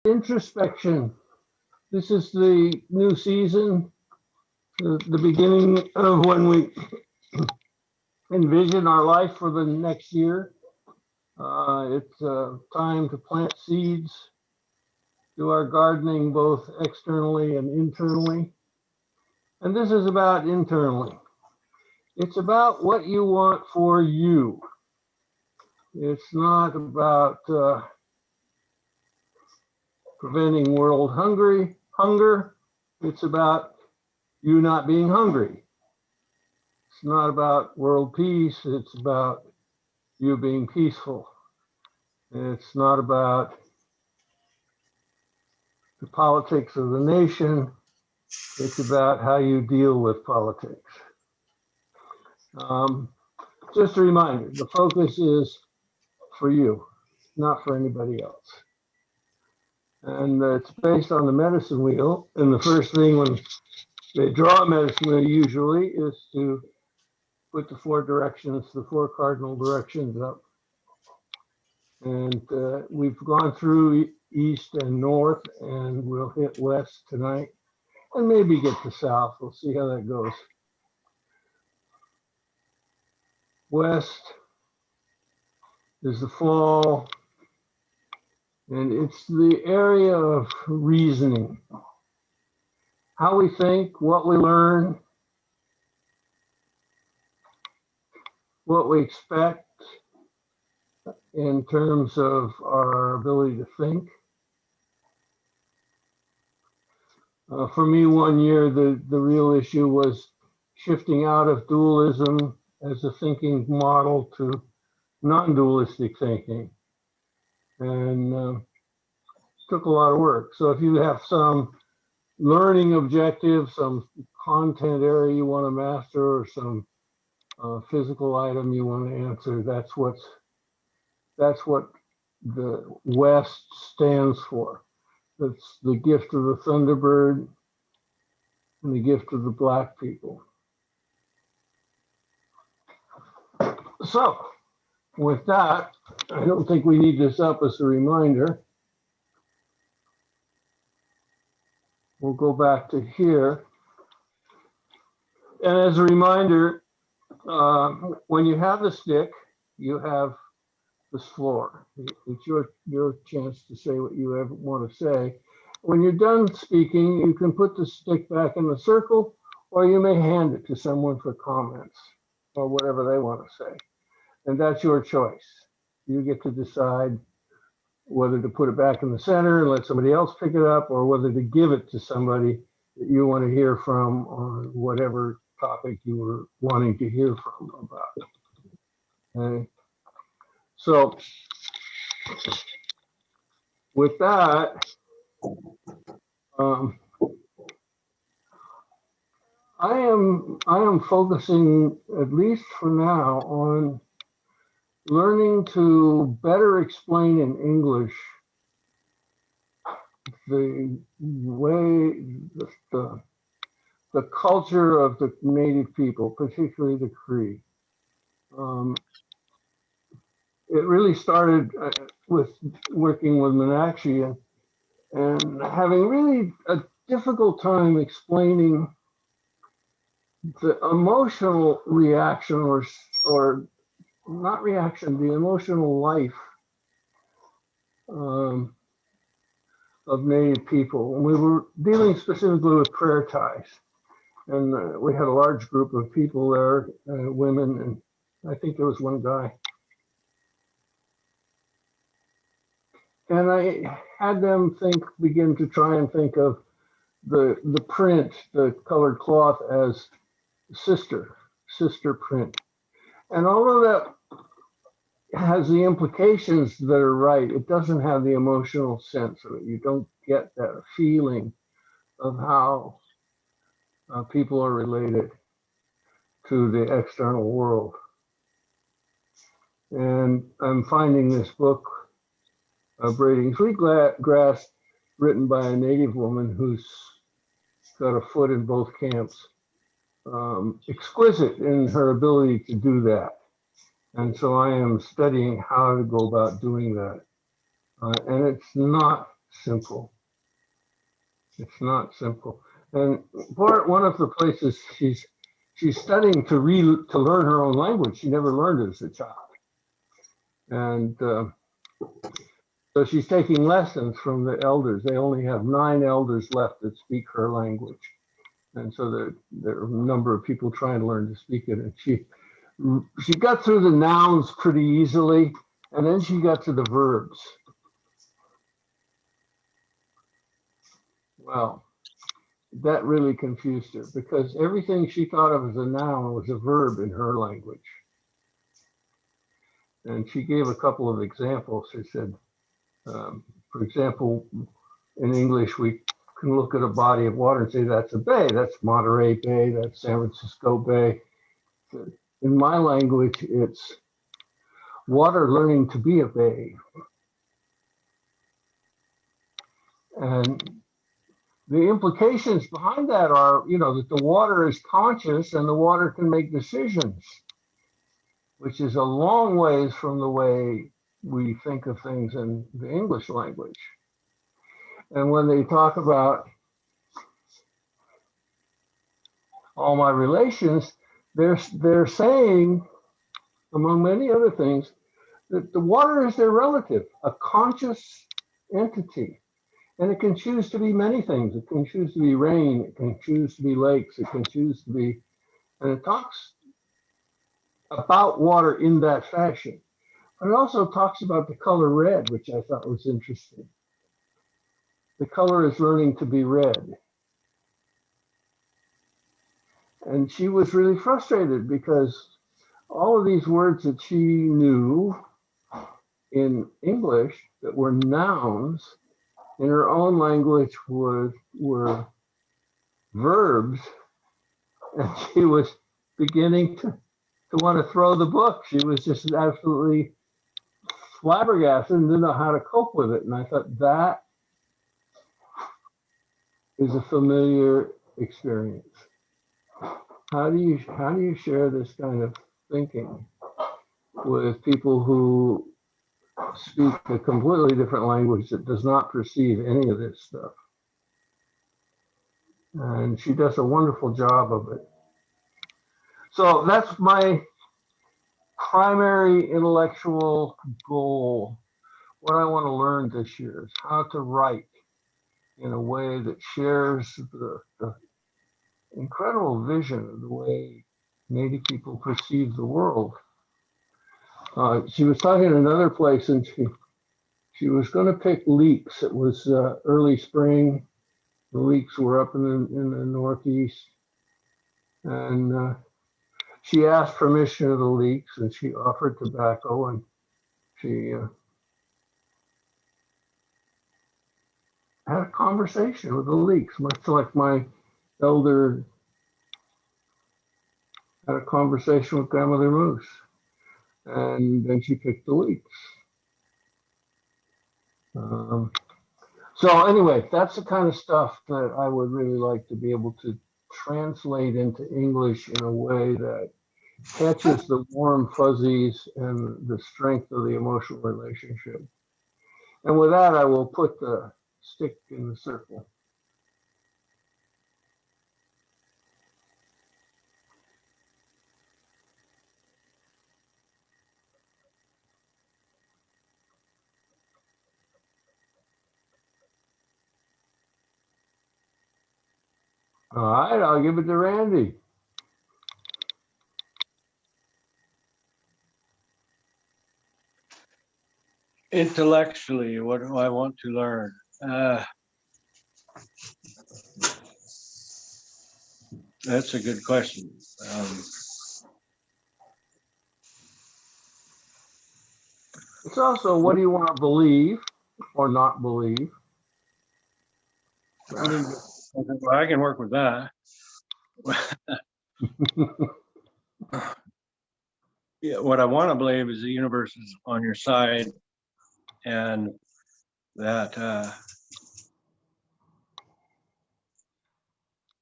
Introspection. This is the new season, the beginning of when we envision our life for the next year. It's time to plant seeds, do our gardening both externally and internally. And this is about internally. It's about what you want for you. It's not about preventing world hunger. It's about you not being hungry. It's not about world peace. It's about you being peaceful. It's not about the politics of the nation. It's about how you deal with politics. Just a reminder, the focus is for you, not for anybody else. And it's based on the medicine wheel. And the first thing when they draw a medicine wheel usually is to put the four cardinal directions up. And we've gone through east and north, and we'll hit west tonight and maybe get to south. We'll see how that goes. West is the fall, and it's the area of reasoning. How we think, what we learn, what we expect in terms of our ability to think. For me, one year, the real issue was shifting out of dualism as a thinking model to non-dualistic thinking. And took a lot of work. So if you have some learning objective, some content area you want to master, or some physical item you want to answer, that's what the West stands for. It's the gift of the Thunderbird and the gift of the Black people. So with that, I don't think we need this up as a reminder. We'll go back to here. And as a reminder, when you have the stick, you have this floor. It's your chance to say what you want to say. When you're done speaking, you can put the stick back in the circle, or you may hand it to someone for comments or whatever they want to say. And that's your choice. You get to decide whether to put it back in the center and let somebody else pick it up, or whether to give it to somebody that you want to hear from on whatever topic you were wanting to hear from about. Okay. So with that, I am focusing, at least for now, on learning to better explain in English the way the culture of the native people, particularly the Cree. It really started with working with Meenakshi and having really a difficult time explaining the emotional reaction, or not reaction, the emotional life of Native people. And we were dealing specifically with prayer ties. And we had a large group of people there, women, and I think there was one guy. And I had them begin to try and think of the print, the colored cloth, as sister print. And although that has the implications that are right, it doesn't have the emotional sense of it. You don't get that feeling of how people are related to the external world. And I'm finding this book, Braiding Sweetgrass, written by a Native woman who's got a foot in both camps, exquisite in her ability to do that. And so I am studying how to go about doing that. And it's not simple. It's not simple. And one of the places she's studying to learn her own language. She never learned it as a child, and so she's taking lessons from the elders. They only have 9 elders left that speak her language, and so there are a number of people trying to learn to speak it. And she got through the nouns pretty easily, and then she got to the verbs. Well, that really confused her because everything she thought of as a noun was a verb in her language. And she gave a couple of examples. She said, for example, in English, we can look at a body of water and say that's a bay. That's Monterey Bay. That's San Francisco Bay. In my language, it's water learning to be a bay. And the implications behind that are, that the water is conscious and the water can make decisions, which is a long ways from the way we think of things in the English language. And when they talk about all my relations, they're saying, among many other things, that the water is their relative, a conscious entity. And it can choose to be many things. It can choose to be rain. It can choose to be lakes. It can choose to be, and it talks about water in that fashion. But it also talks about the color red, which I thought was interesting. The color is learning to be red. And she was really frustrated because all of these words that she knew in English that were nouns in her own language were verbs, and she was beginning to want to throw the book. She was just absolutely flabbergasted and didn't know how to cope with it. And I thought that is a familiar experience. How do you share this kind of thinking with people who speak a completely different language that does not perceive any of this stuff? And she does a wonderful job of it. So that's my primary intellectual goal. What I want to learn this year is how to write in a way that shares the incredible vision of the way Native people perceive the world. She was talking in another place, and she was going to pick leeks. It was early spring. The leeks were up in the Northeast, and she asked permission of the leeks, and she offered tobacco, and she had a conversation with the leeks, much like my elder had a conversation with Grandmother Moose. And then she picked the leeks. So anyway, that's the kind of stuff that I would really like to be able to translate into English in a way that catches the warm fuzzies and the strength of the emotional relationship. And with that, I will put the stick in the circle. All right, I'll give it to Randy. Intellectually, what do I want to learn? That's a good question. It's also, what do you want to believe or not believe? Well, I can work with that. Yeah, what I want to believe is the universe is on your side, and that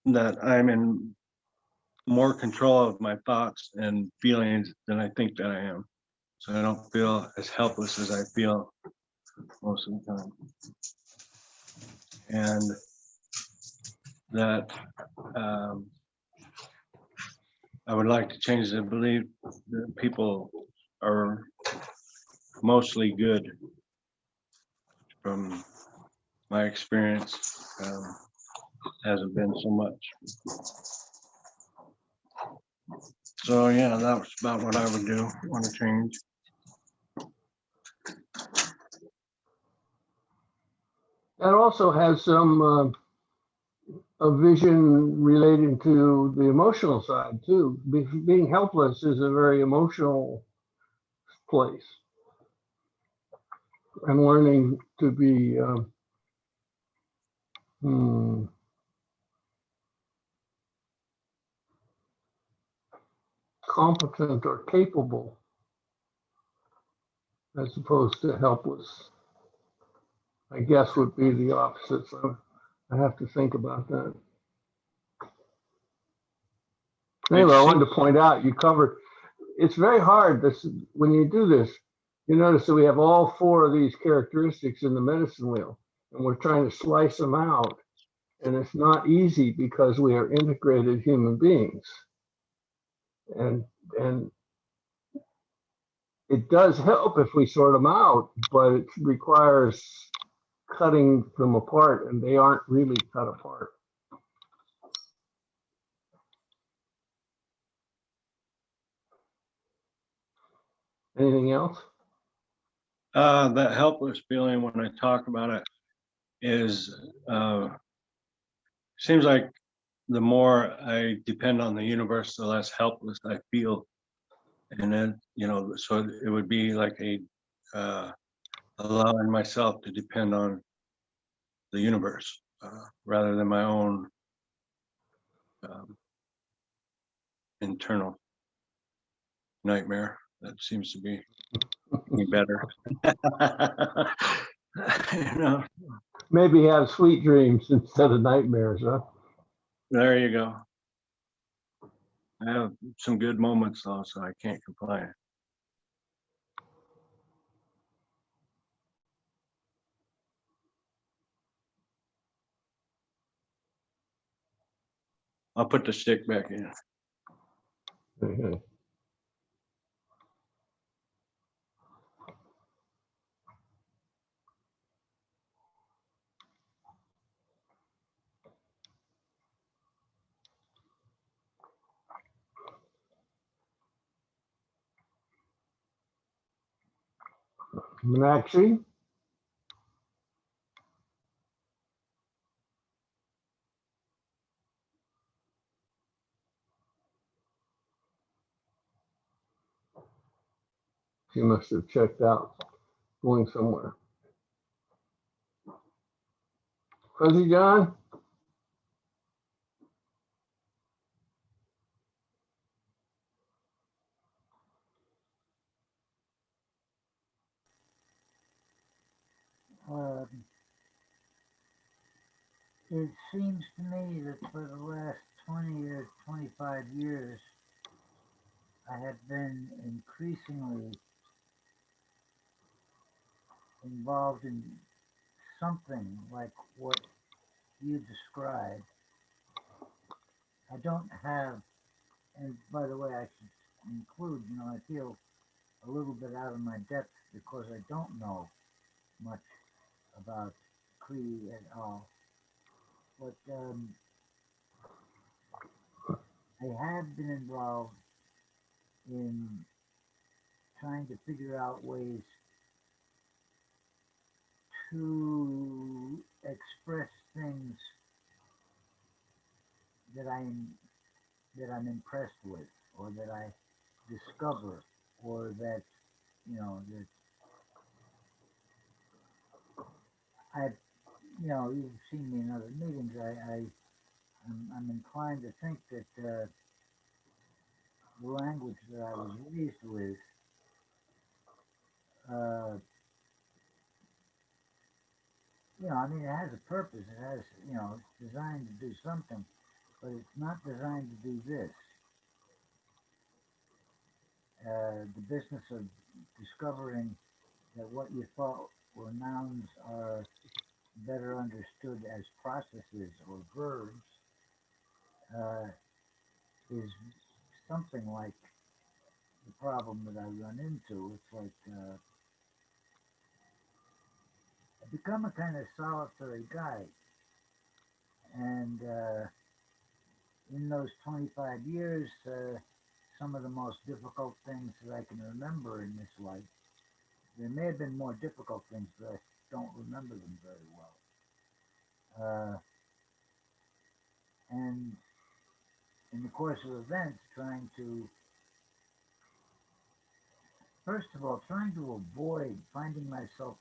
that I'm in more control of my thoughts and feelings than I think that I am. So I don't feel as helpless as I feel most of the time. and that I would like to change the belief that people are mostly good. From my experience, hasn't been so much. So yeah, that was about what I would do, want to change. That also has some a vision relating to the emotional side too. Being helpless is a very emotional place, and learning to be competent or capable as opposed to helpless, I guess would be the opposite. So I have to think about that. Anyway, I wanted to point out you covered. It's very hard. This when you do this, you notice that we have all four of these characteristics in the medicine wheel, and we're trying to slice them out. And it's not easy because we are integrated human beings, and it does help if we sort them out, but it requires cutting them apart, and they aren't really cut apart. Anything else? That helpless feeling when I talk about it is, seems like the more I depend on the universe, the less helpless I feel. And then, so it would be like allowing myself to depend on the universe rather than my own internal nightmare. That seems to be better. Maybe have sweet dreams instead of nightmares, huh? There you go. I have some good moments though, so I can't complain. I'll put the stick back in. Okay. Meenakshi? She must have checked out, going somewhere. Fuzzy John? It seems to me that for the last 20 or 25 years, I have been increasingly involved in something like what you described. I don't have, and by the way, I should include, I feel a little bit out of my depth because I don't know much about Cree at all. But I have been involved in trying to figure out ways to express things that I'm impressed with, or that I discover, or that that I you've seen me in other meetings. I'm inclined to think that the language that I was raised with uh, I mean, it has a purpose. It has, it's designed to do something, but it's not designed to do this. The business of discovering that what you thought were nouns are better understood as processes or verbs, uh, is something like the problem that I run into. It's like I become a kind of solitary guy, and in those 25 years, some of the most difficult things that I can remember in this life. There may have been more difficult things, but I don't remember them very well. And in the course of events, trying to, first of all, trying to avoid finding myself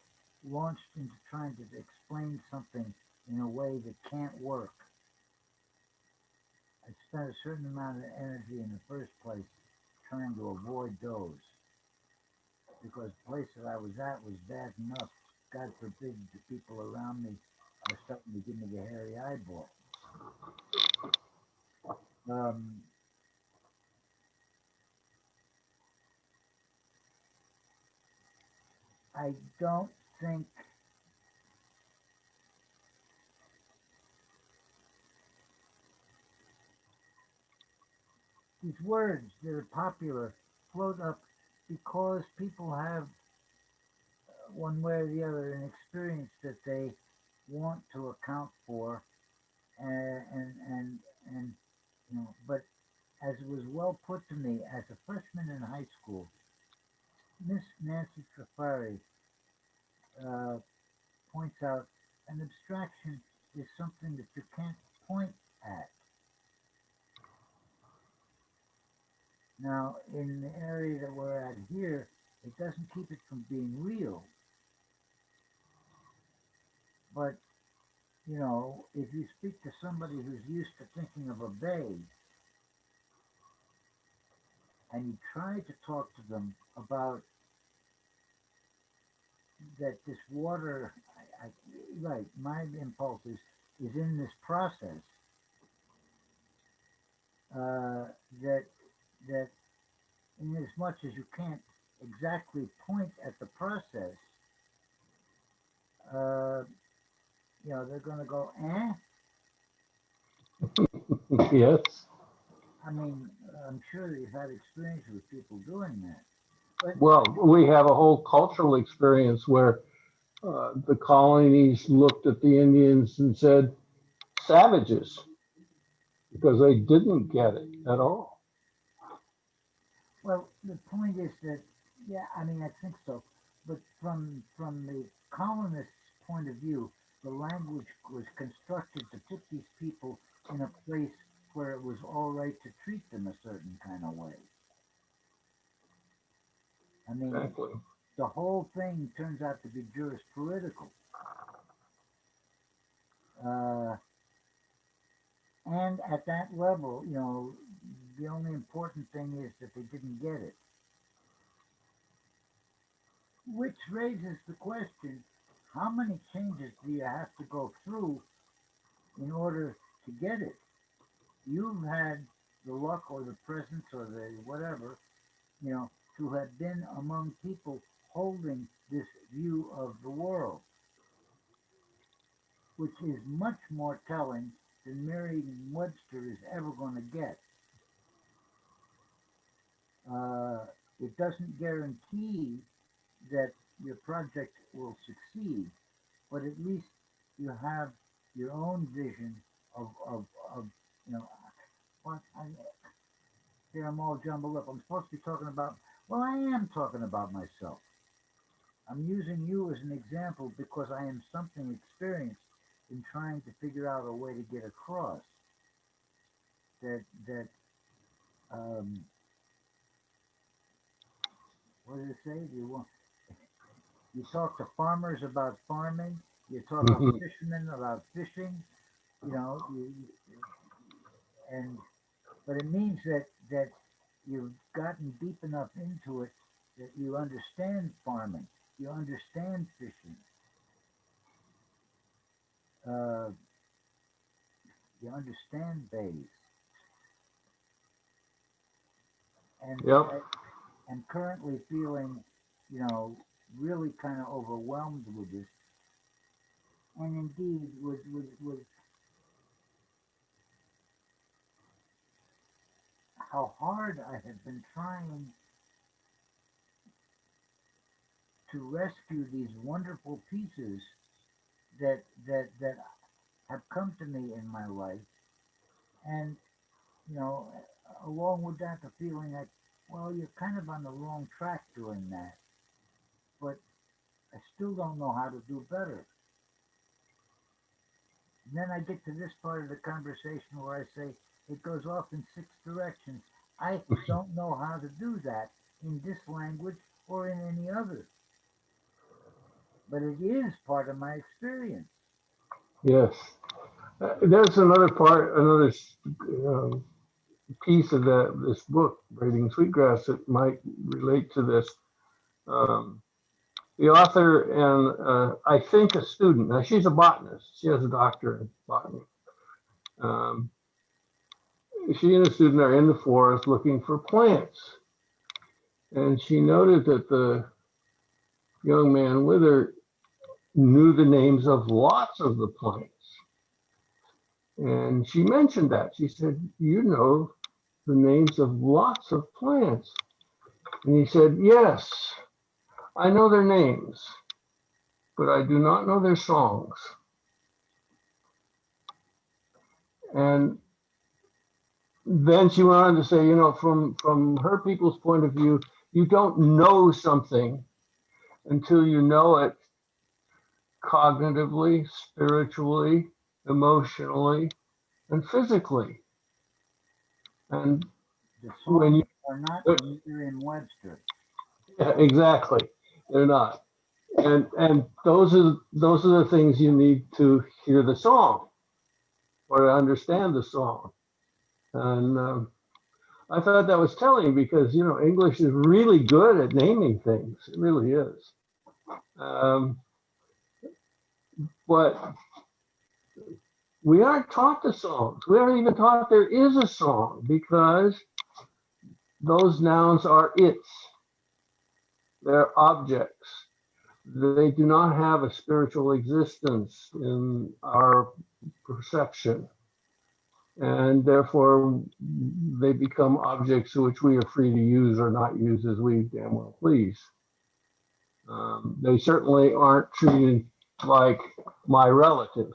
launched into trying to explain something in a way that can't work. I spent a certain amount of energy in the first place trying to avoid those because the place that I was at was bad enough. God forbid the people around me are starting to give me the hairy eyeball. Um, I don't think these words that are popular float up because people have one way or the other an experience that they want to account for, and and but as it was well put to me as a freshman in high school, Miss Nancy Trafari uh, points out an abstraction is something that you can't point at. Now, in the area that we're at here, it doesn't keep it from being real, but if you speak to somebody who's used to thinking of a bay and you try to talk to them about that this water, right, my impulse is in this process, uh, that that in as much as you can't exactly point at the process, uh, they're going to go, eh? Yes. I mean, I'm sure you've had experience with people doing that, but Well, we have a whole cultural experience where the colonies looked at the Indians and said, savages, because they didn't get it at all. well, the point is that, yeah, I mean, I think so. But from the colonists' point of view, the language was constructed to put these people in a place where it was all right to treat them a certain kind of way. I mean, Exactly. the whole thing turns out to be jurispolitical. Uh, and at that level, the only important thing is that they didn't get it. Which raises the question, how many changes do you have to go through in order to get it? You've had the luck or the presence or the whatever, you know, to have been among people holding this view of the world, which is much more telling than Merriam-Webster is ever going to get. Uh, it doesn't guarantee that your project will succeed, but at least you have your own vision of you know what I here I'm all jumbled up. I'm supposed to be talking about, well, I am talking about myself. I'm using you as an example because I am something experienced in trying to figure out a way to get across that um what does it say? You talk to farmers about farming, you talk to Mhm. fishermen about fishing, you know, and but it means that you've gotten deep enough into it that you understand farming, you understand fishing, uh, you understand bays, and Yep. I am currently feeling, you know, really kind of overwhelmed with this. indeed with how hard I have been trying to rescue these wonderful pieces that have come to me in my life, and you know, along with that, the feeling that, well, you're kind of on the wrong track doing that, but I still don't know how to do better. And then I get to this part of the conversation where I say it goes off in six directions. I don't know how to do that in this language or in any other, but it is part of my experience. Yes. There's another part, another um, piece of this book, Braiding Sweetgrass, that might relate to this. Um, the author and I think a student. Now she's a botanist. She has a doctorate in botany. Um, she and a student are in the forest looking for plants, and she noted that the young man with her knew the names of lots of the plants. And she mentioned that. She said, "You know the names of lots of plants." And he said, "Yes, I know their names, but I do not know their songs." And then she went on to say, from her people's point of view, you don't know something until you know it cognitively, spiritually, emotionally, and physically. And The when songs you, are not in Merriam-Webster. yeah, exactly, they're not. And those are the things you need to hear the song or to understand the song. And I thought that was telling because English is really good at naming things. It really is. Um, but we aren't taught the songs. We aren't even taught there is a song because those nouns are its. They're objects. They do not have a spiritual existence in our perception. And therefore, they become objects which we are free to use or not use as we damn well please. They certainly aren't treated like my relative.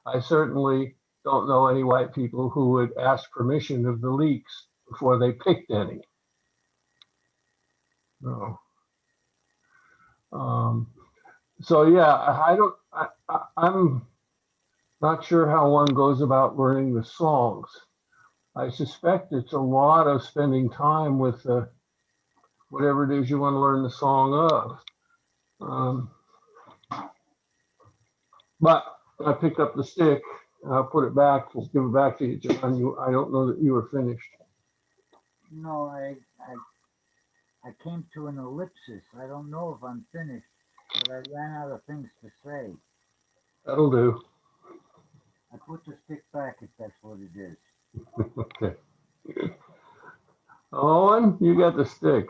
I certainly don't know any white people who would ask permission of the leaks before they picked any. No. Um, so yeah, I don't. I'm not sure how one goes about learning the songs. I suspect it's a lot of spending time with whatever it is you want to learn the song of. Um, but I picked up the stick. I'll put it back. We'll give it back to you, John. I don't know that you were finished. No, I came to an ellipsis. I don't know if I'm finished, but I ran out of things to say. That'll do. I put the stick back if that's what it is. Okay. Owen, you got the stick.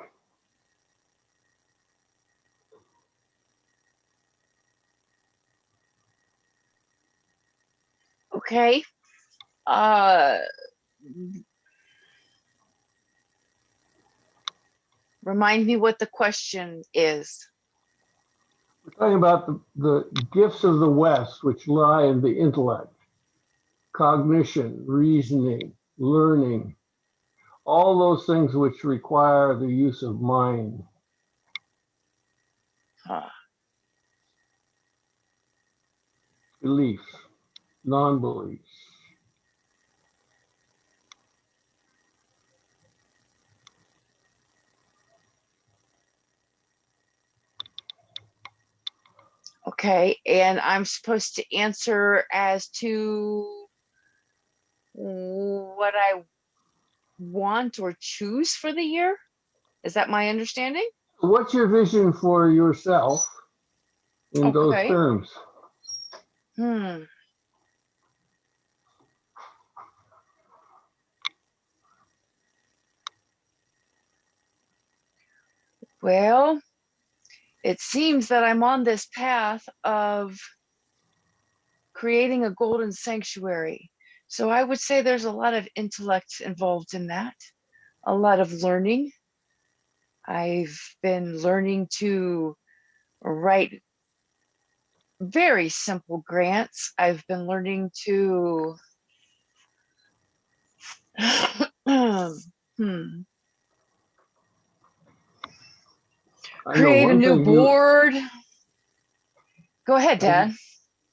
Okay. Uh, Remind me what the question is. We're talking about the gifts of the West, which lie in the intellect, cognition, reasoning, learning, all those things which require the use of mind. Huh. Beliefs, non-beliefs. Okay, and I'm supposed to answer as to what I want or choose for the year. Is that my understanding? What's your vision for yourself in those Okay. terms? Hmm. Well, it seems that I'm on this path of creating a golden sanctuary. So I would say there's a lot of intellect involved in that, a lot of learning. I've been learning to write very simple grants. I've been learning to I know create a one new thing you, board. Go ahead, I was Dad.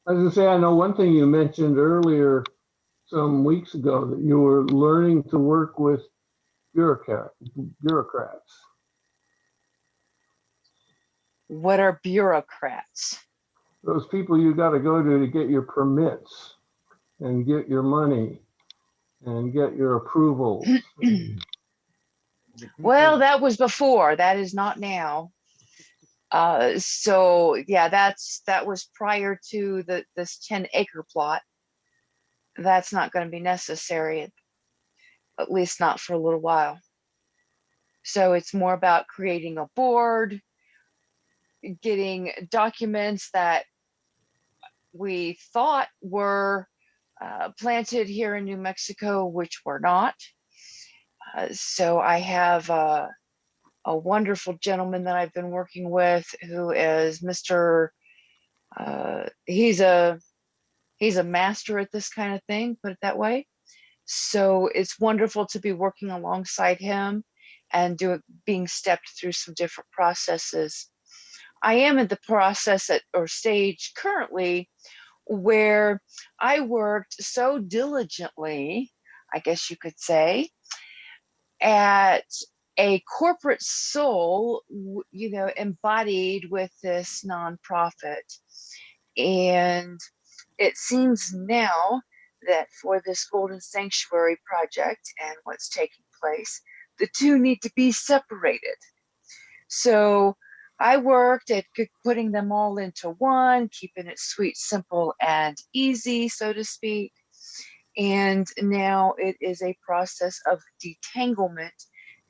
I was gonna say, I know one thing you mentioned earlier some weeks ago, that you were learning to work with bureaucrats. What are bureaucrats? Those people you got to go to get your permits and get your money and get your approvals. The Well, people, that was before. That is not now. So yeah, that was prior to this 10-acre plot. That's not going to be necessary, at least not for a little while. So it's more about creating a board, getting documents that we thought were planted here in New Mexico, which were not. So I have a wonderful gentleman that I've been working with who is Mr. He's a master at this kind of thing, put it that way. So it's wonderful to be working alongside him and being stepped through some different processes. I am in the process or stage currently where I worked so diligently, I guess you could say, at a corporate soul, embodied with this nonprofit. And it seems now that for this Golden Sanctuary project and what's taking place, the two need to be separated. So I worked at putting them all into one, keeping it sweet, simple, and easy, so to speak. And now it is a process of detanglement.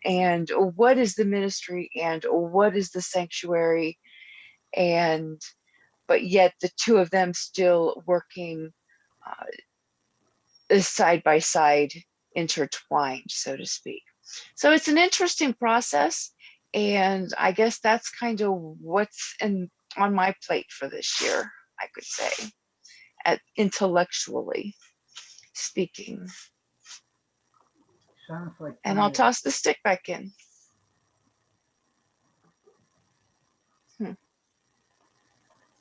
And what is the ministry and what is the sanctuary? And but yet the two of them still working side by side, intertwined, so to speak. So it's an interesting process. And I guess that's kind of what's on my plate for this year, I could say, intellectually speaking. sounds like And I'll trying to, toss the stick back in.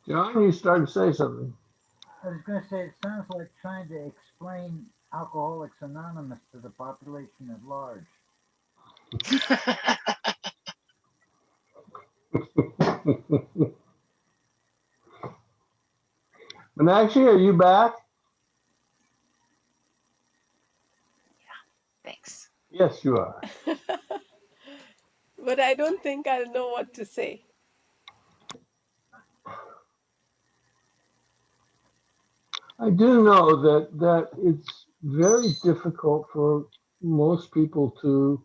John, you started to say something. I was going to say, it sounds like trying to explain Alcoholics Anonymous to the population at large. Meenakshi, are you back? Thanks. Yes, you are. But I don't think I'll know what to say. I do know that it's very difficult for most people to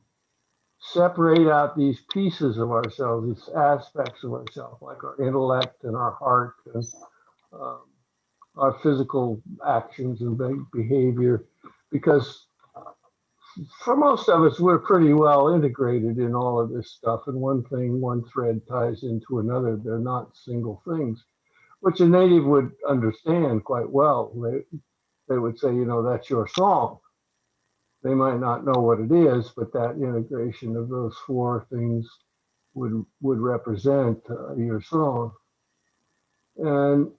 separate out these pieces of ourselves, these aspects of ourselves, like our intellect and our heart and um, our physical actions and behavior, because for most of us, we're pretty well integrated in all of this stuff, and one thread ties into another. They're not single things, which a native would understand quite well. They would say, that's your song. They might not know what it is, but that integration of those four things would represent your song. And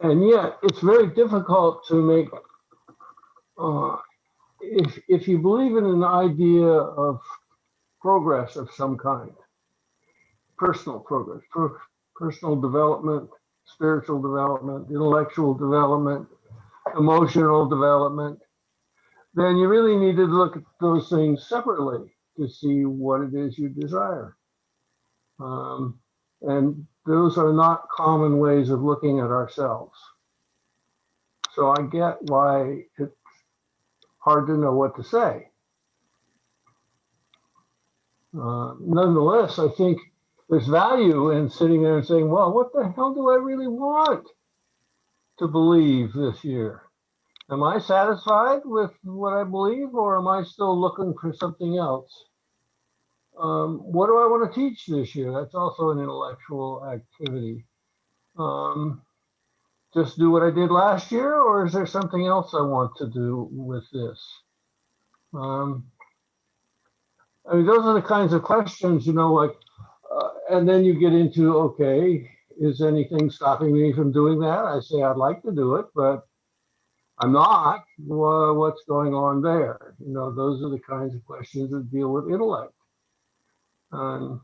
yet it's very difficult to make, if you believe in an idea of progress of some kind, personal progress, personal development, spiritual development, intellectual development, emotional development, then you really need to look at those things separately to see what it is you desire. And those are not common ways of looking at ourselves. So I get why it's hard to know what to say. Nonetheless, I think there's value in sitting there and saying, well, what the hell do I really want? to believe this year? Am I satisfied with what I believe, or am I still looking for something else? What do I want to teach this year? That's also an intellectual activity. Just do what I did last year, or is there something else I want to do with this? I mean, those are the kinds of questions, like, and then you get into, okay, is anything stopping me from doing that? I say I'd like to do it, but I'm not. Well, what's going on there? Those are the kinds of questions that deal with intellect. I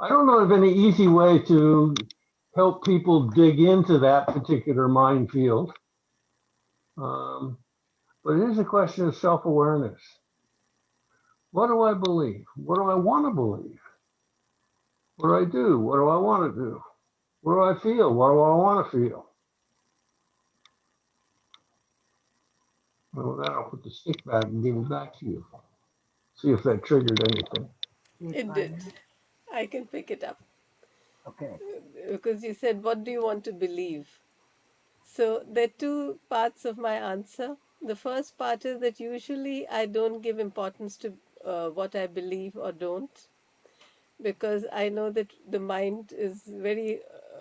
don't know of any easy way to help people dig into that particular minefield. But it is a question of self-awareness. What do I believe? What do I want to believe? What do I do? What do I want to do? What do I feel? What do I want to feel? Well, then I'll put the stick back and give it back to you. See if that triggered anything. See if It I did. may- I can pick it up Okay. because you said, what do you want to believe? So there are two parts of my answer. The first part is that usually I don't give importance to what I believe or don't, because I know that the mind is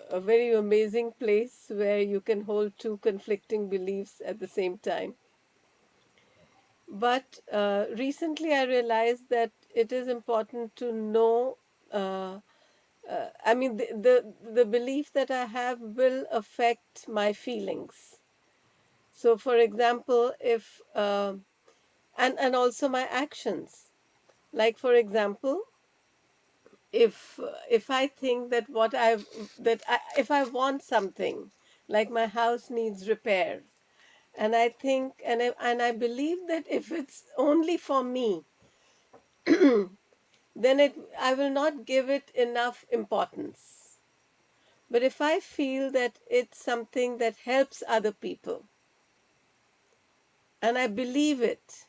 a very amazing place where you can hold two conflicting beliefs at the same time. But recently I realized that it is important to know. I mean, the belief that I have will affect my feelings. So, for example, if and also my actions. Like, for example, if I think that if I want something, like my house needs repair, and I think and I believe that if it's only for me, then I will not give it enough importance. But if I feel that it's something that helps other people, and I believe it,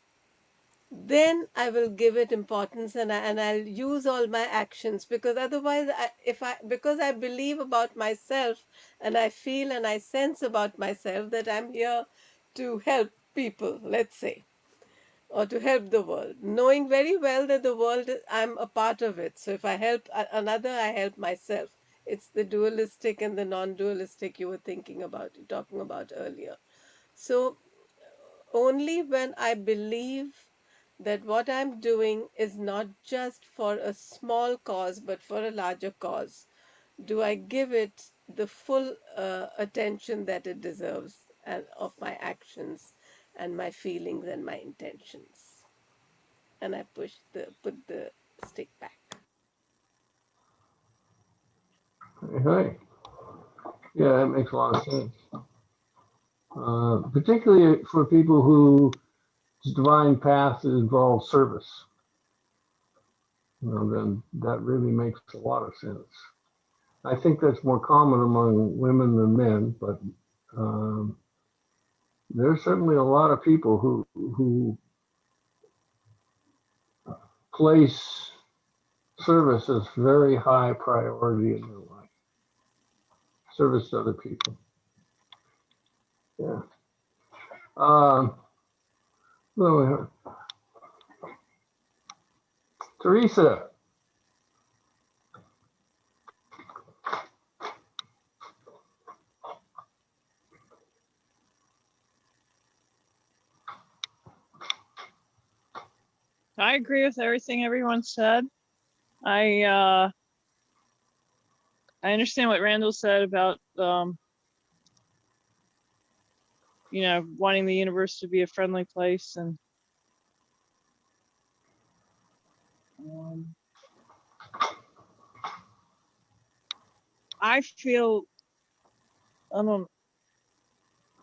then I will give it importance, and I'll use all my actions, because otherwise, because I believe about myself, and I feel and I sense about myself that I'm here to help people, let's say, or to help the world, knowing very well that the world, I'm a part of it. So if I help another, I help myself. It's the dualistic and the non-dualistic you were talking about earlier. So only when I believe that what I'm doing is not just for a small cause, but for a larger cause, do I give it the full attention that it deserves, and of my actions and my feelings and my intentions. And I put the stick back. Hey, yeah, that makes a lot of sense. Particularly for people whose divine path involves service. Then that really makes a lot of sense. I think that's more common among women than men, but there's certainly a lot of people who place service as very high priority in their life. Service to other people. Yeah. Well, Teresa. I agree with everything everyone said. I understand what Randall said about wanting the universe to be a friendly place, and I feel I'm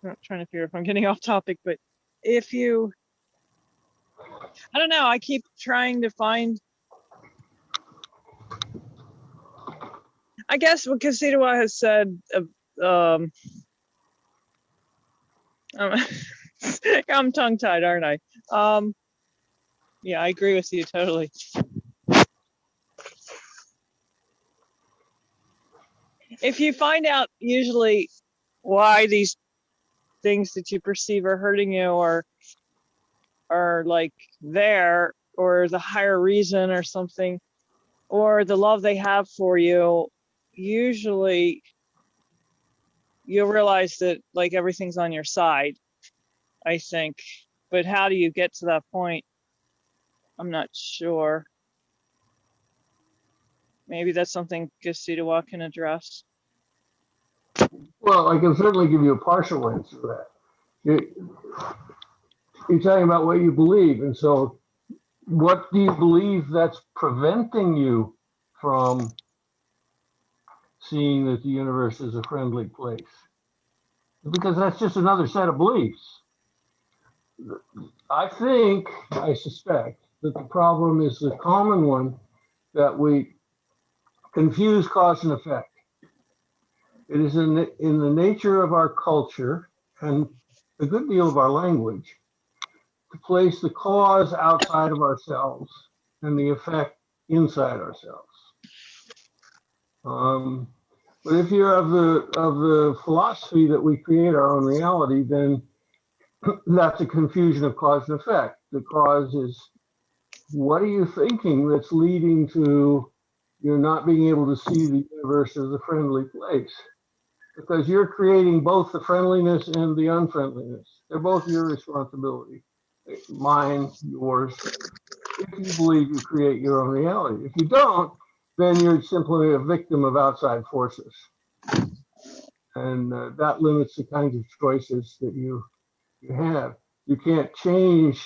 not trying to figure if I'm getting off topic, but if you I don't know, I keep trying to find, I guess what Kasitawa has said, I'm tongue-tied, aren't I? Yeah, I agree with you totally. if you find out usually why these things that you perceive are hurting you or are like there, or the higher reason or something, or the love they have for you, usually you'll realize that like everything's on your side, I think. But how do you get to that point? I'm not sure. Maybe that's something Gasitawa can address. Well, I can certainly give you a partial answer to that. You're talking about what you believe, and so what do you believe that's preventing you from seeing that the universe is a friendly place? Because that's just another set of beliefs. I suspect that the problem is the common one, that we confuse cause and effect. It is in the nature of our culture and a good deal of our language to place the cause outside of ourselves and the effect inside ourselves. But if you're of the philosophy that we create our own reality, then that's a confusion of cause and effect. The cause is, what are you thinking that's leading to you not being able to see the universe as a friendly place? Because you're creating both the friendliness and the unfriendliness. They're both your responsibility. Mine, yours. If you believe you create your own reality. If you don't, then you're simply a victim of outside forces. And that limits the kinds of choices that you have. You can't change.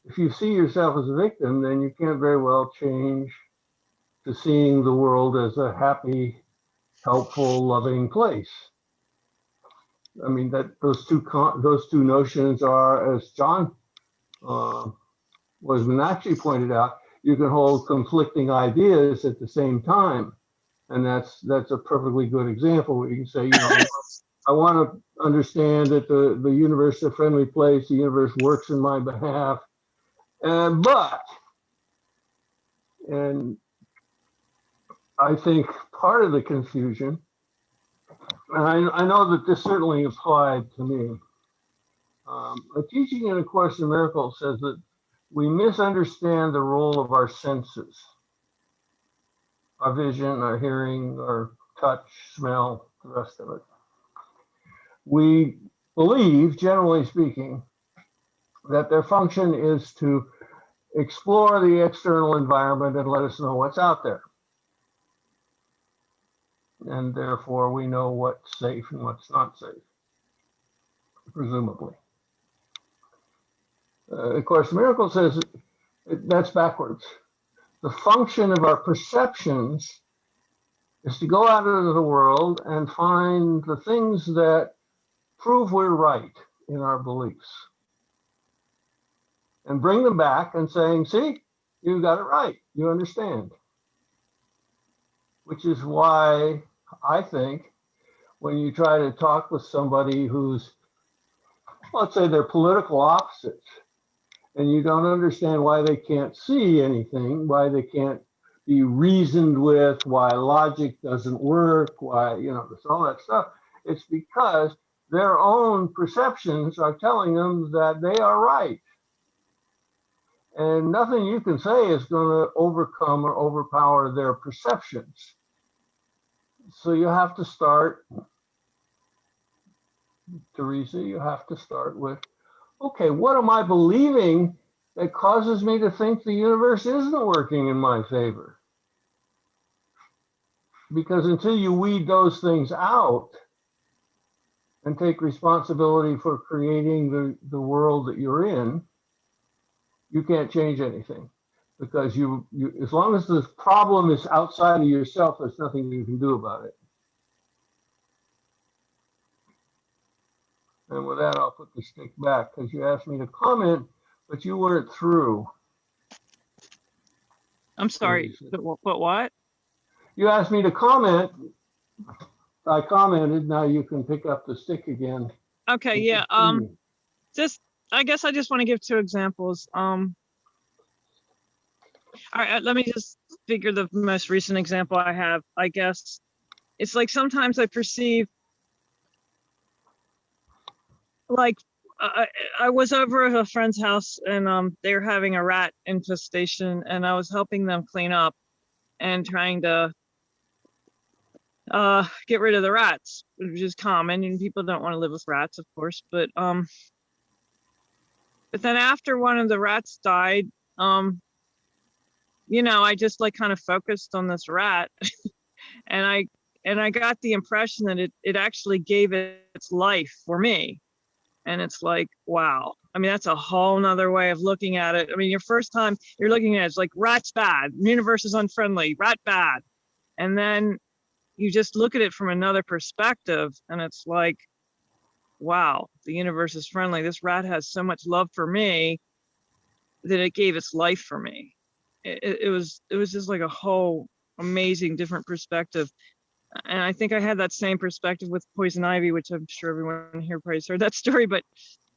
If you see yourself as a victim, then you can't very well change to seeing the world as a happy, helpful, loving place. I mean, that those two notions are, as John was actually pointed out, you can hold conflicting ideas at the same time, and that's a perfectly good example where you can say, I want to understand that the universe is a friendly place, the universe works in my behalf, but I think part of the confusion, and I know that this certainly applied to me. A teaching in A Course in Miracles says that we misunderstand the role of our senses, our vision, our hearing, our touch, smell, the rest of it. We believe, generally speaking, that their function is to explore the external environment and let us know what's out there. And therefore, we know what's safe and what's not safe, presumably. A Course in Miracles says that's backwards. The function of our perceptions is to go out into the world and find the things that prove we're right in our beliefs and bring them back and saying, see, you got it right, you understand. Which is why I think when you try to talk with somebody who's, let's say they're political opposites, and you don't understand why they can't see anything, why they can't be reasoned with, why logic doesn't work, why, there's all that stuff. It's because their own perceptions are telling them that they are right. And nothing you can say is going to overcome or overpower their perceptions. So you have to start, Teresa, you have to start with, okay, what am I believing that causes me to think the universe isn't working in my favor? Because until you weed those things out and take responsibility for creating the world that you're in, you can't change anything. Because you as long as the problem is outside of yourself, there's nothing you can do about it. And with that, I'll put the stick back because you asked me to comment, but you weren't through. I'm sorry, but what? You asked me to comment. I commented. Now you can pick up the stick again. Okay, yeah. I guess I just want to give two examples. All right, let me just figure the most recent example I have. I guess it's like sometimes I perceive like I was over at a friend's house and they were having a rat infestation and I was helping them clean up and trying to get rid of the rats, which is common and people don't want to live with rats, of course, but then after one of the rats died, you know, I just like kind of focused on this rat and I got the impression that it actually gave it its life for me. And it's like, wow. I mean, that's a whole nother way of looking at it. I mean, your first time you're looking at it, it's like rat's bad, universe is unfriendly, rat bad. And then you just look at it from another perspective and it's like, wow, the universe is friendly. This rat has so much love for me that it gave its life for me. It was just like a whole amazing different perspective. And I think I had that same perspective with poison ivy, which I'm sure everyone here probably heard that story, but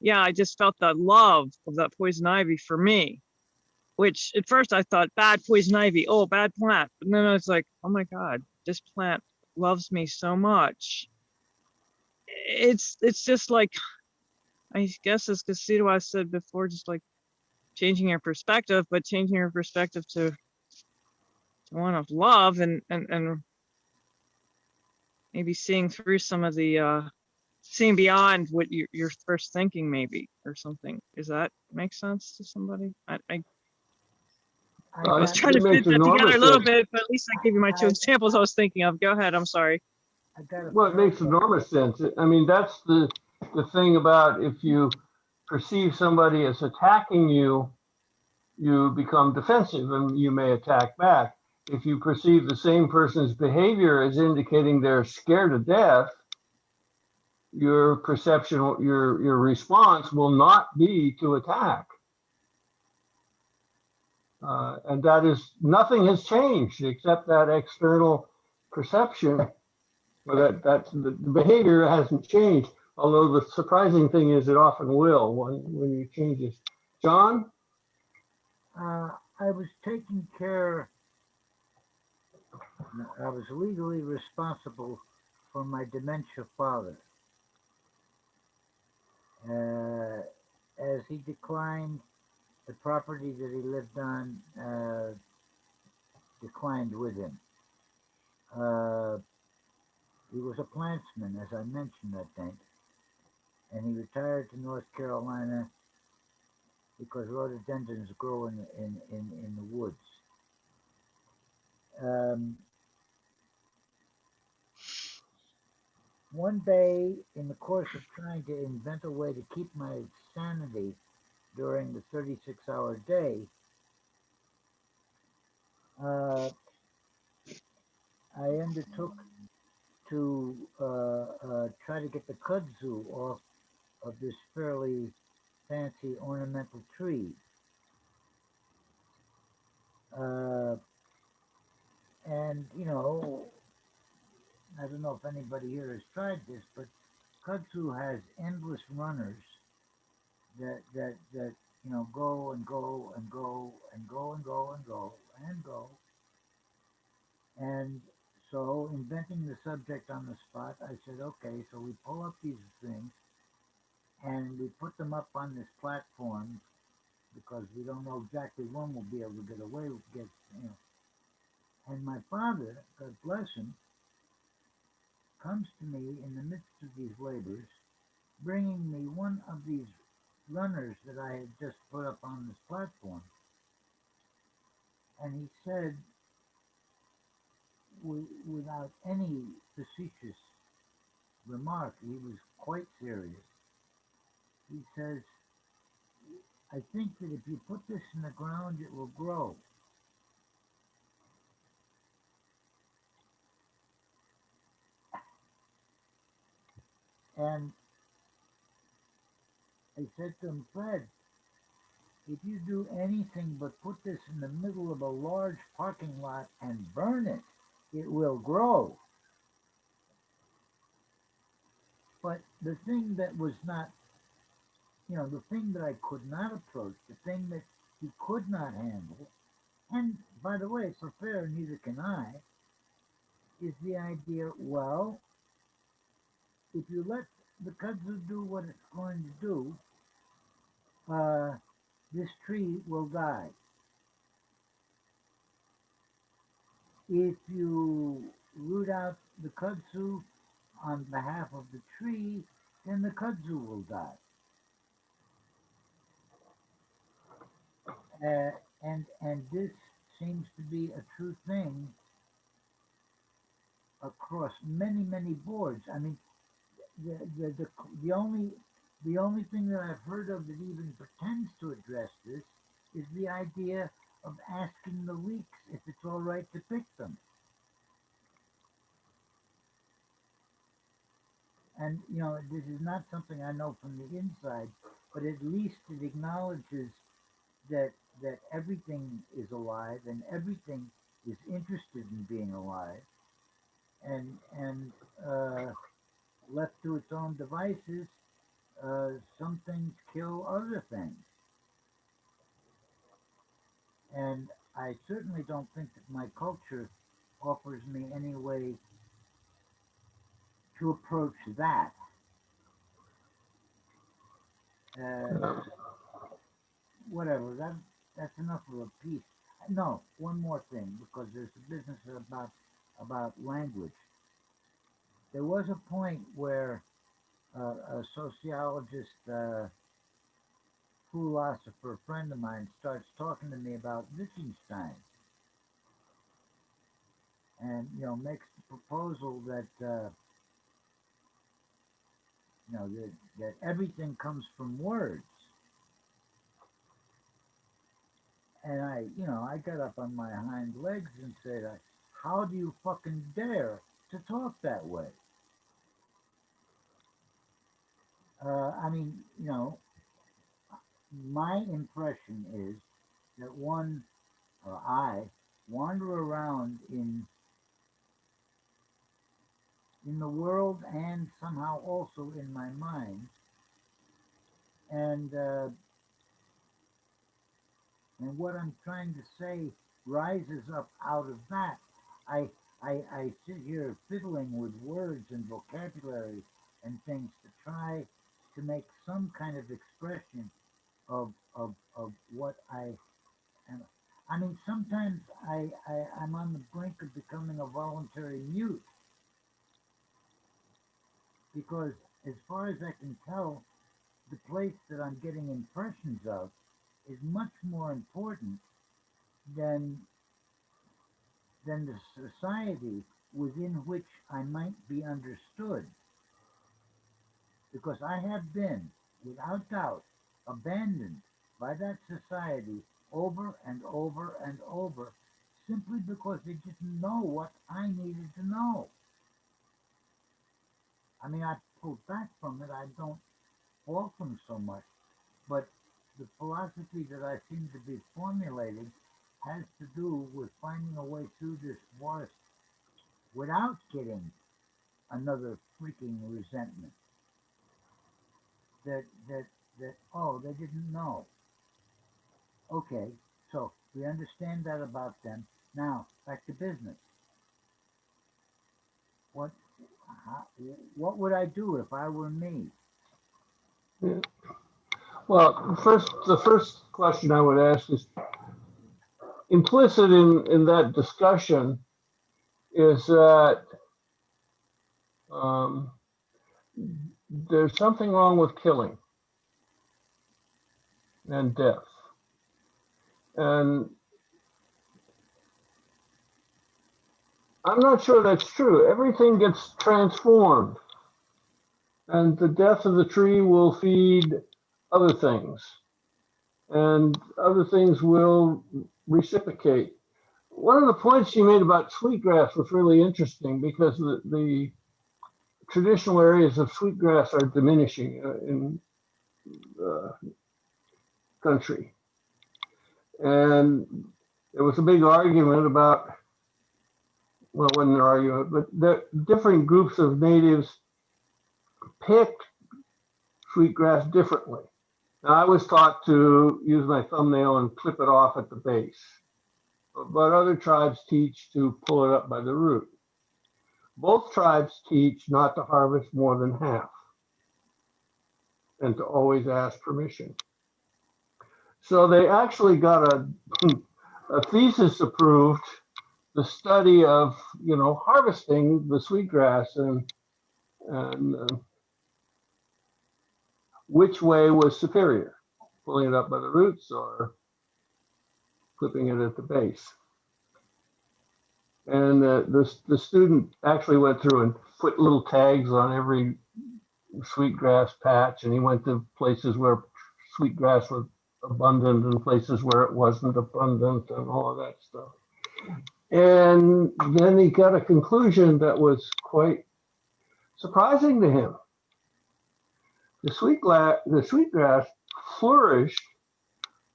yeah, I just felt the love of that poison ivy for me, which at first I thought bad poison ivy, oh, bad plant. But then it's like, oh my God, this plant loves me so much. It's just like, I guess as Casito said before, just like changing your perspective, but changing your perspective to one of love and maybe seeing through some of the seeing beyond what you're first thinking maybe or something. Does that make sense to somebody? I I was got, trying It to fit makes that together a enormous little sense. bit, but at least I gave you my two I- examples I was thinking of. Go ahead, I'm sorry. I got a Well, it makes feeling. enormous sense. I mean, that's the thing about if you perceive somebody as attacking you, you become defensive and you may attack back. If you perceive the same person's behavior as indicating they're scared to death, your perception, your response will not be to attack. And that is, nothing has changed except that external perception, or that the behavior hasn't changed. Although the surprising thing is it often will when you change it. John? I was taking care, I was legally responsible for my dementia father. As he declined, the property that he lived on declined with him. Uh, he was a plantsman, as I mentioned, I think, and he retired to North Carolina because rhododendrons grow in the woods. Um, One day, in the course of trying to invent a way to keep my sanity during the 36-hour day, uh, I undertook to try to get the kudzu off of this fairly fancy ornamental tree. Uh, and, you know, I don't know if anybody here has tried this, but kudzu has endless runners that go and go and go and go and go and go and go. And so, inventing the subject on the spot, I said, okay, so we pull up these things and we put them up on this platform because we don't know exactly when we'll be able to get away with And my father, God bless him, comes to me in the midst of these labors, bringing me one of these runners that I had just put up on this platform. And he said, without any facetious remark, he was quite serious. He says, I think that if you put this in the ground, it will grow. And I said to him, Fred, if you do anything but put this in the middle of a large parking lot and burn it, it will grow. But the thing that was not, the thing that I could not approach, the thing that he could not handle, and by the way, for fair, neither can I, is the idea, well, if you let the kudzu do what it's going to do, this tree will die. If you root out the kudzu on behalf of the tree, then the kudzu will die. Uh, and this seems to be a true thing across many boards. I mean, the the the, the only the only thing that I've heard of that even pretends to address this is the idea of asking the leeks if it's all right to pick them. And this is not something I know from the inside, but at least it acknowledges that everything is alive and everything is interested in being alive, and left to its own devices, some things kill other things. And I certainly don't think that my culture offers me any way to approach that. Uh, Uh, Whatever. That's enough of a piece. No, one more thing, because there's a business about language. There was a point where a sociologist, philosopher friend of mine starts talking to me about Wittgenstein, and makes the proposal that that everything comes from words. And I got up on my hind legs and said, "How do you fucking dare to talk that way?" I mean, my impression is that one or I wander around in the world and somehow also in my mind, and what I'm trying to say rises up out of that. I I sit here fiddling with words and vocabulary and things to try to make some kind of expression of what I am. I mean, sometimes I'm on the brink of becoming a voluntary mute because, as far as I can tell, the place that I'm getting impressions of is much more important than the society within which I might be understood. Because I have been, without doubt, abandoned by that society over and over and over simply because they didn't know what I needed to know. I mean, I pulled back from it. I don't fault them so much, but the philosophy that I seem to be formulating has to do with finding a way through this forest without getting another freaking resentment that that oh, they didn't know. Okay, so we understand that about them. Now back to business. What how, what would I do if I were me? yeah. Well, the first question I would ask is implicit in that discussion is that um, there's something wrong with killing and death. And I'm not sure that's true. Everything gets transformed, and the death of the tree will feed other things, and other things will reciprocate. One of the points you made about sweetgrass was really interesting because the traditional areas of sweetgrass are diminishing in the country. And there was a big argument about, well, it wasn't an argument, but the different groups of natives picked sweetgrass differently. Now, I was taught to use my thumbnail and clip it off at the base, but other tribes teach to pull it up by the root. Both tribes teach not to harvest more than half and to always ask permission. So they actually got a thesis approved, the study of, harvesting the sweetgrass and which way was superior, pulling it up by the roots or clipping it at the base. And the student actually went through and put little tags on every sweetgrass patch, and he went to places where sweetgrass was abundant and places where it wasn't abundant and all of that stuff. And then he got a conclusion that was quite surprising to him. The sweetgrass flourished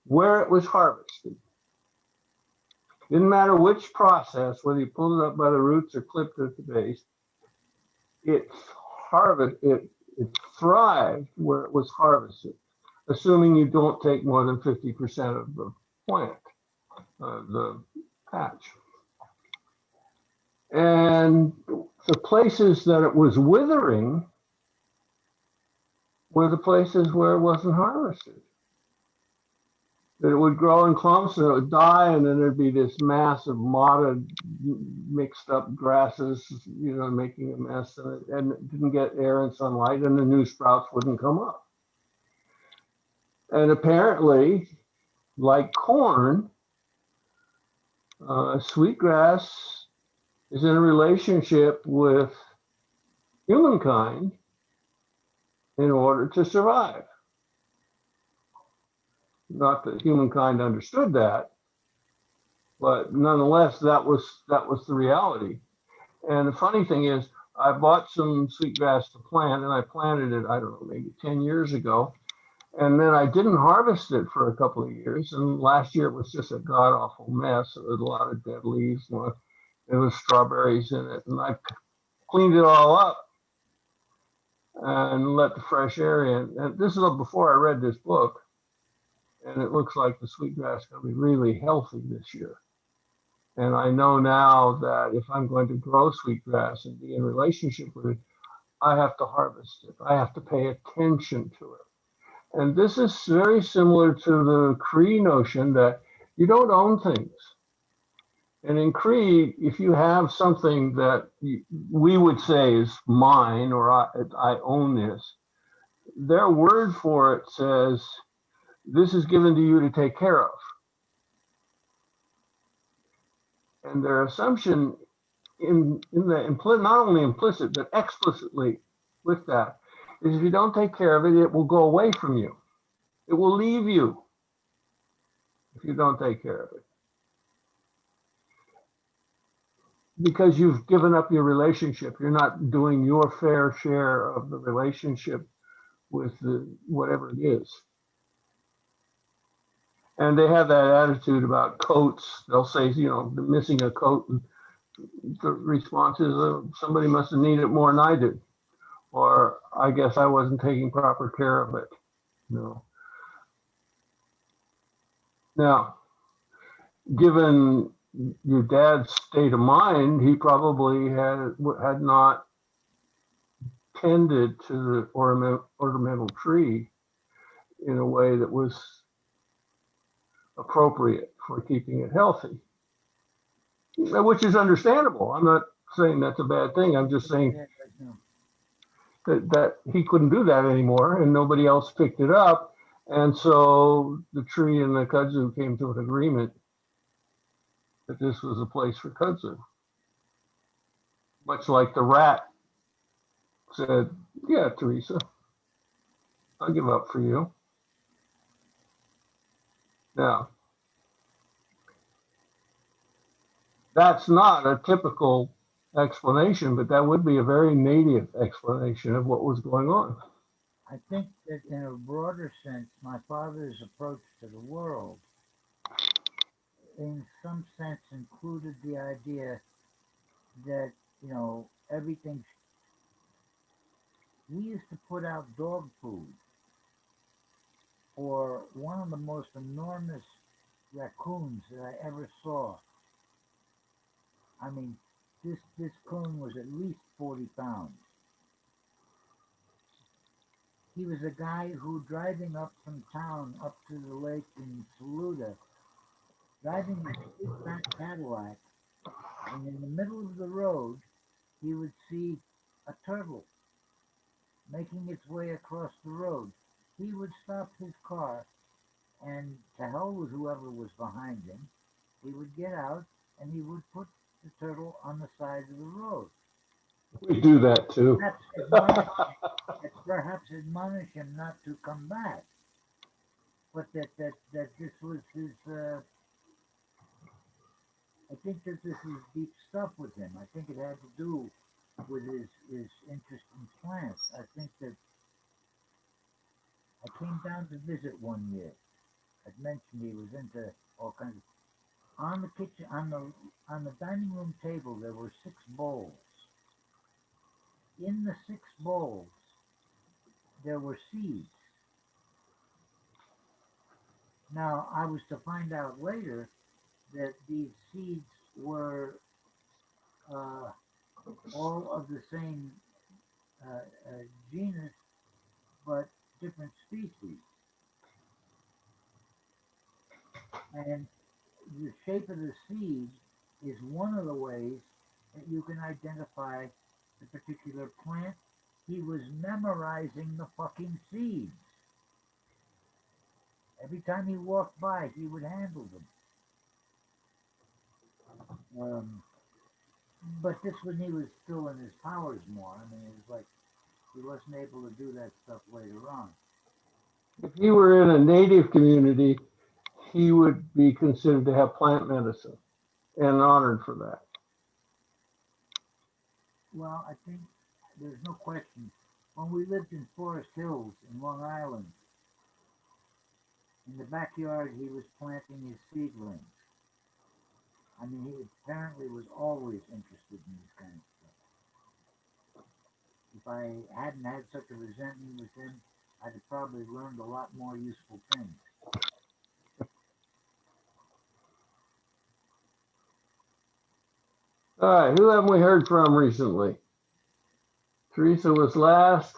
where it was harvested. Didn't matter which process, whether you pulled it up by the roots or clipped it at the base, it thrived where it was harvested, assuming you don't take more than 50% of the plant, the patch. And the places that it was withering were the places where it wasn't harvested. That it would grow in clumps and it would die, and then there'd be this mass of mottled, mixed up grasses, making a mess, and it didn't get air and sunlight, and the new sprouts wouldn't come up. And apparently, like corn, sweetgrass is in a relationship with humankind in order to survive. Not that humankind understood that, but nonetheless, that was the reality. And the funny thing is, I bought some sweetgrass to plant, and I planted it, I don't know, maybe 10 years ago. And then I didn't harvest it for a couple of years. And last year it was just a god awful mess. There was a lot of dead leaves. There was strawberries in it. And I cleaned it all up and let the fresh air in. And this is before I read this book. And it looks like the sweetgrass is going to be really healthy this year. And I know now that if I'm going to grow sweetgrass and be in relationship with it, I have to harvest it. I have to pay attention to it. And this is very similar to the Cree notion that you don't own things. And in Cree, if you have something that we would say is mine, or I own this, their word for it says, this is given to you to take care of. And their assumption in the not only implicit, but explicitly with that, is if you don't take care of it, it will go away from you. It will leave you if you don't take care of it. Because you've given up your relationship. You're not doing your fair share of the relationship with whatever it is. And they have that attitude about coats. They'll say, missing a coat. And the response is, somebody must have needed it more than I did. Or I guess I wasn't taking proper care of it. Now, given your dad's state of mind, he probably had not tended to the ornamental tree in a way that was appropriate for keeping it healthy, which is understandable. I'm not saying that's a bad thing. I'm just saying that he couldn't do that anymore, and nobody else picked it up. And so the tree and the kudzu came to an agreement that this was a place for kudzu. Much like the rat said, yeah, Teresa, I'll give up for you. Now, that's not a typical explanation, but that would be a very native explanation of what was going on. I think that in a broader sense, my father's approach to the world, in some sense, included the idea that, everything. We used to put out dog food for one of the most enormous raccoons that I ever saw. I mean, This coon was at least 40 pounds. He was a guy who, driving up from town up to the lake in Saluda, driving his big fat Cadillac, and in the middle of the road, he would see a turtle making its way across the road. He would stop his car, and to hell with whoever was behind him, he would get out and he would put the turtle on the side of the road. We do that too. Perhaps admonish him not to come back, but that this was his. I think that this is deep stuff with him. I think it had to do with his interest in plants. I think that I came down to visit one year. I'd mentioned he was into all kinds of. On the kitchen, on the dining room table, there were 6 bowls. In the 6 bowls, there were seeds. Now, I was to find out later that these seeds were all of the same genus, but different species. And the shape of the seed is one of the ways that you can identify the particular plant. He was memorizing the fucking seeds. Every time he walked by, he would handle them. But this when he was still in his powers more. I mean, it was like he wasn't able to do that stuff later on. If he were in a native community, he would be considered to have plant medicine and honored for that. Well, I think there's no question. When we lived in Forest Hills in Long Island, in the backyard, he was planting his seedlings. I mean, he apparently was always interested in this kind of stuff. If I hadn't had such a resentment with him, I'd have probably learned a lot more useful things. All right, who haven't we heard from recently? Teresa was last.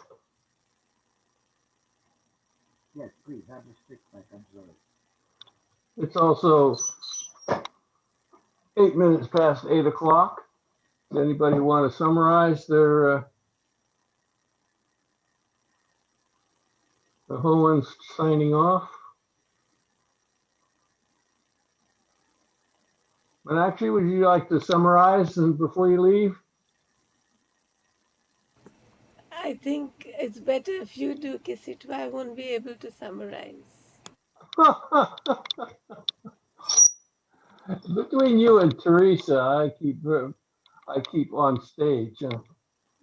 Yes, please, have a stick back. I'm sorry. It's also 8 minutes past 8 o'clock. Does anybody want to summarize their the whole one's signing off? But actually, would you like to summarize and before you leave? I think it's better if you do, Kissy, too. I won't be able to summarize. Between you and Teresa, I keep on stage.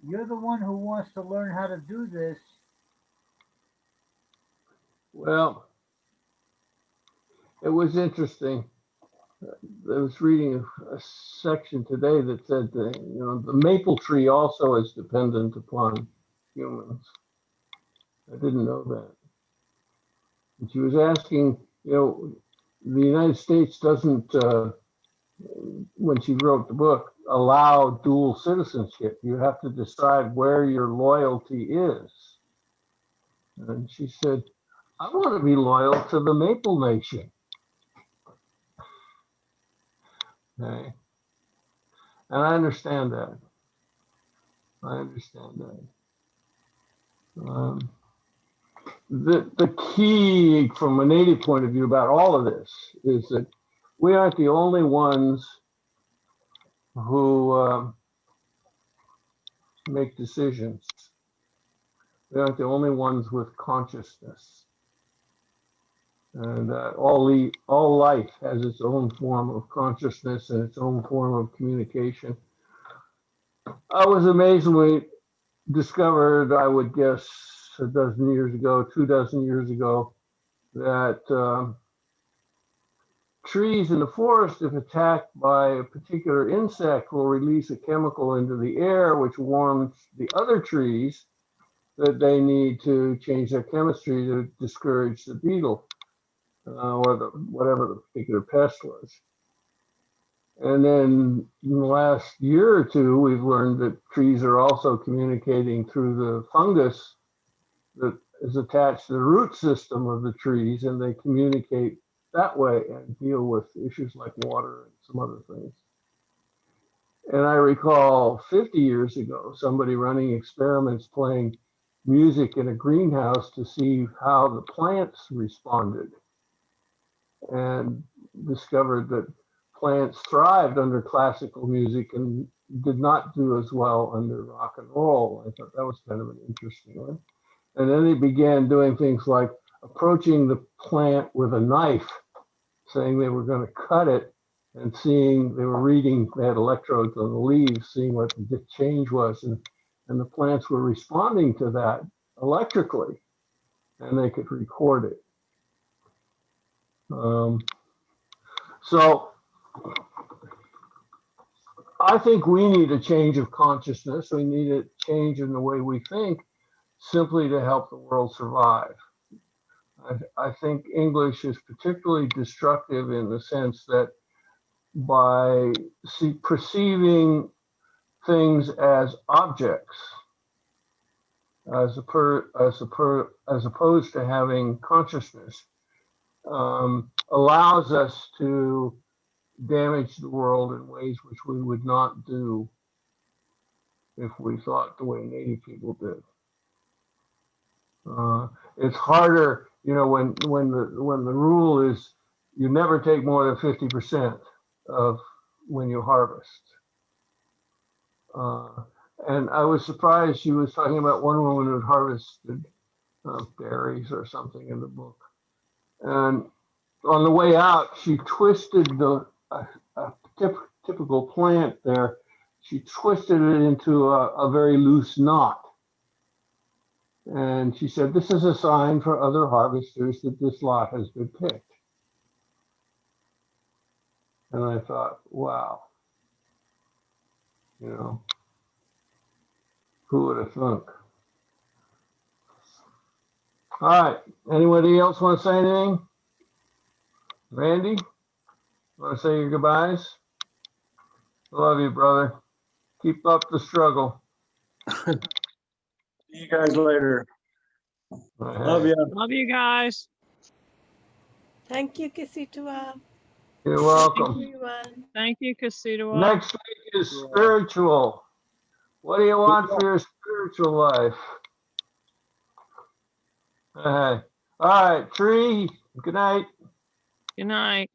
You're the one who wants to learn how to do this. Well, it was interesting. I was reading a section today that said that, the maple tree also is dependent upon humans. I didn't know that. And she was asking, the United States doesn't, when she wrote the book, allow dual citizenship. You have to decide where your loyalty is. And she said, I want to be loyal to the Maple Nation. Okay. And I understand that. The key from a native point of view about all of this is that we aren't the only ones who make decisions. We aren't the only ones with consciousness. And all life has its own form of consciousness and its own form of communication. I was amazed when we discovered, I would guess, 2 dozen years ago, that trees in the forest, if attacked by a particular insect, will release a chemical into the air which warns the other trees that they need to change their chemistry to discourage the beetle or whatever the particular pest was. And then in the last year or two, we've learned that trees are also communicating through the fungus that is attached to the root system of the trees, and they communicate that way and deal with issues like water and some other things. And I recall 50 years ago, somebody running experiments playing music in a greenhouse to see how the plants responded, and discovered that plants thrived under classical music and did not do as well under rock and roll. I thought that was kind of an interesting one. And then they began doing things like approaching the plant with a knife, saying they were going to cut it, and seeing, they were reading, they had electrodes on the leaves, seeing what the change was. And the plants were responding to that electrically, and they could record it. So I think we need a change of consciousness. We need a change in the way we think, simply to help the world survive. I think English is particularly destructive in the sense that by perceiving things as objects, as opposed to having consciousness, allows us to damage the world in ways which we would not do if we thought the way native people did. It's harder, when the rule is you never take more than 50% of when you harvest. And I was surprised she was talking about one woman who had harvested berries or something in the book. And on the way out, she twisted a typical plant there. She twisted it into a very loose knot. And she said, this is a sign for other harvesters that this lot has been picked. And I thought, wow, who would have thunk? All right, anybody else want to say anything? Randy, want to say your goodbyes? Love you, brother. Keep up the struggle. See you guys later. Love you. Love you guys. Thank you, Kisitua. You're welcome. Everyone. Thank you, Kasitawa. Next week is spiritual. What do you want for your spiritual life? All right, Tree. Good night. Good night.